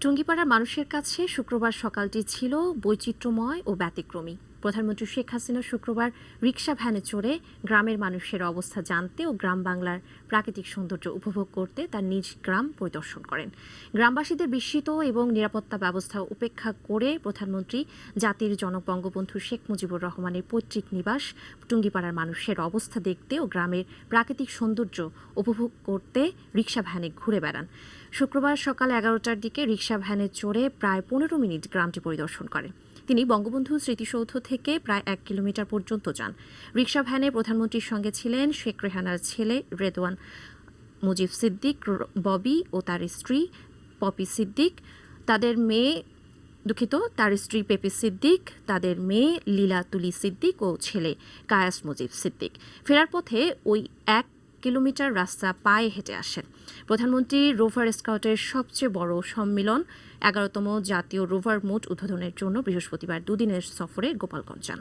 টুঙ্গিপাড়ার মানুষের কাছে শুক্রবার সকালটি ছিল বৈচিত্র্যময় ও ব্যতিক্রমী। প্রধানমন্ত্রী শেখ হাসিনা শুক্রবার রিকশা ভ্যানে চড়ে গ্রামের মানুষের অবস্থা জানতে ও গ্রাম বাংলার প্রাকৃতিক সৌন্দর্য উপভোগ করতে তার নিজ গ্রাম পরিদর্শন করেন। গ্রামবাসীদের বিস্মিত এবং নিরাপত্তা ব্যবস্থা উপেক্ষা করে প্রধানমন্ত্রী জাতির জনক বঙ্গবন্ধু শেখ মুজিবুর রহমানের পৈতৃক নিবাস টুঙ্গিপাড়ার মানুষের অবস্থা দেখতে ও গ্রামের প্রাকৃতিক সৌন্দর্য উপভোগ করতে রিকশা ভ্যানে ঘুরে বেড়ান। শুক্রবার সকাল 11টার দিকে রিকশা ভ্যানে চড়ে প্রায় 15 মিনিট গ্রামটি পরিদর্শন করেন। তিনি বঙ্গবন্ধু স্মৃতিসৌধ থেকে প্রায় 1 কিলোমিটার পর্যন্ত যান। রিকশা ভ্যানে প্রধানমন্ত্রীর সঙ্গে ছিলেন শেখ রেহানার ছেলে রেদওয়ান মুজিব সিদ্দিক ববি ও তার স্ত্রী পপি সিদ্দিক, তার স্ত্রী পেপি সিদ্দিক, তাদের মেয়ে লীলা তুলি সিদ্দিক ও ছেলে কায়াস মুজিব সিদ্দিক। ফেরার পথে ওই 1 কিলোমিটার রাস্তা পায়ে হেঁটে আসেন। প্রধানমন্ত্রী রোভার স্কাউটের সবচেয়ে বড় সম্মেলন 11তম জাতীয় রোভার মোট উদ্বোধনের জন্য বৃহস্পতিবার দুদিনের সফরে গোপালগঞ্জ যান।